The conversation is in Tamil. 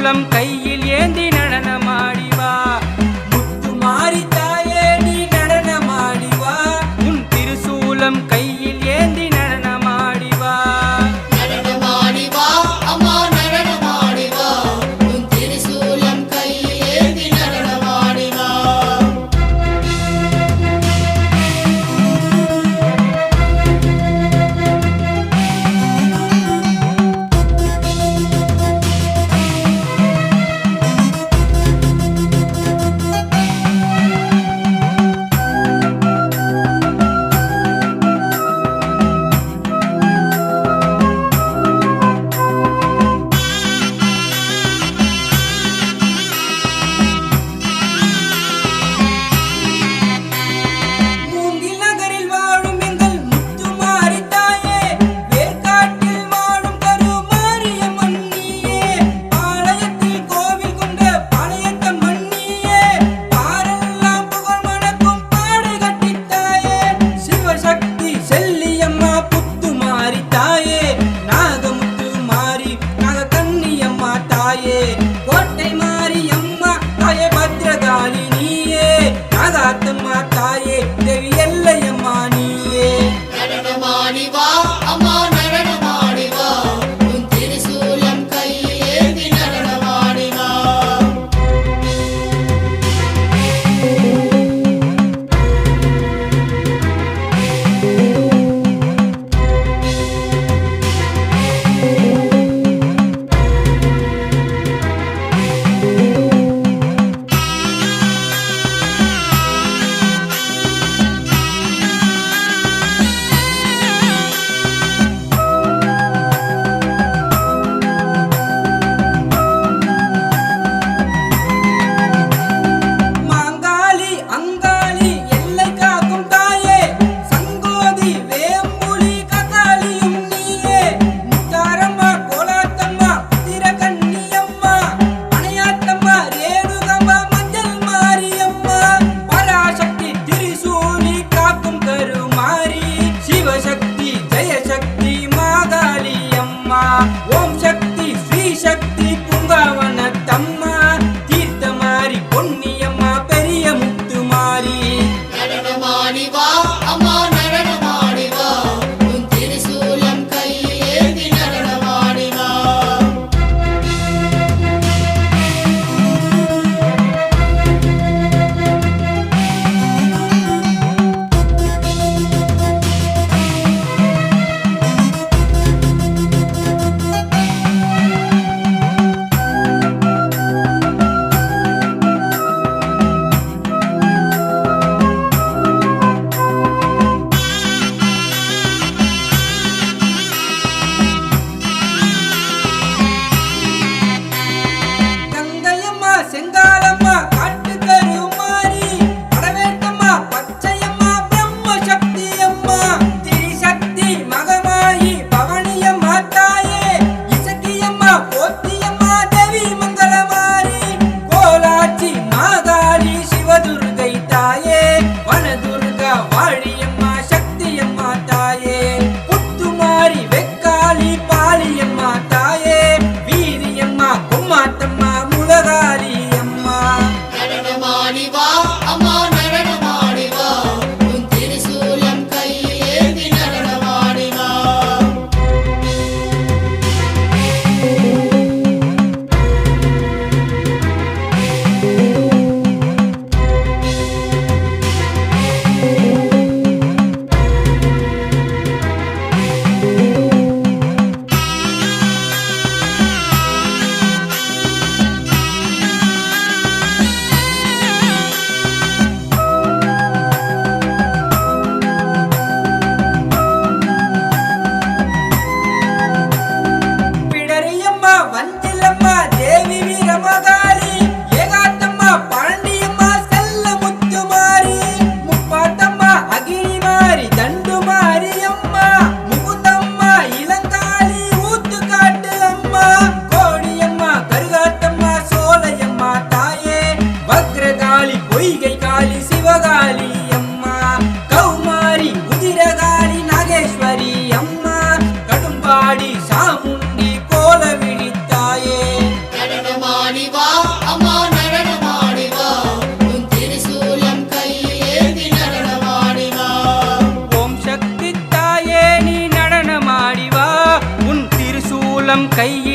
திரிசூலம் கையில் ஏந்தி நடனமாடிவா. முத்துமாரி தாயே நீ நடனமாடிவா. உன் திரிசூலம் கையில் ஏந்தி நடனமாடிவா. நடனமாடிவா அம்மா நடனமாடிவா. உன் திரிசூலம் கையில் ஏந்தி நடனமாடிவா. கோட்டை மாறி அம்மா தாயே பத்ரகாளி நீயே. நாகாத்தம்மா தாயே தேவி எல்லையம்மா நீயே. நடனமாடிவா அம்மா நடனமாடிவா. உன் திரிசூலம் கையில் ஏந்தி நடனமாடிவா. ஓம் சக்தி ஸ்ரீ சக்தி பூங்காவனத்தம்மா. தீர்த்தமாரி பொன்னியம்மா பெரிய முத்துமாரி. நடனமாடிவா அம்மா நடனமாடிவா. உன் திரிசூலம் கையில் ஏந்தி நடனமாடிவா. செங்காலம்மா காட்டு கருமாரி. படவேட்டம்மா பச்சையம்மா பிரம்ம சக்தி அம்மா. திரிசக்தி மகமாயி பவனியம்மா தாயே. இசக்கியம்மா போத்தியம்மா தேவி மங்களமாரி. கோலாச்சி மாகாளி சிவதுர்கை தாயே. வனதுர்கா வாழியம்மா சக்தியம்மா தாயே. புத்துமாரி வெக்காளி பாலியம்மா தாயே. வீரியம்மா கும்மாத்தம்மா முலகாளி அம்மா. நடனமாடிவா அம்மா நடனமாடிவா. உன் திரிசூலம் கையில் ஏந்தி நடனமாடிவா. பிடரியம்மா வஞ்சிலம்மா தேவி வீரமகாளி. ஏகாத்தம்மா பழனியம்மா செல்ல முத்துமாரி. முப்பாத்தம்மா அகிரிமாரி தண்டுமாரி அம்மா. முகுந்தம்மா இளங்காளி ஊத்துக்காட்டு அம்மா. கோடியம்மா கருகாத்தம்மா சோலையம்மா தாயே. வக்ரகாளி பொய்கை காளி சிவகாளி அம்மா. கௌமாரி உதிரகாளி நாகேஸ்வரி அம்மா. கடும்பாடி சாமுண்டி கோலவிழி தாயே. ಕೈಯ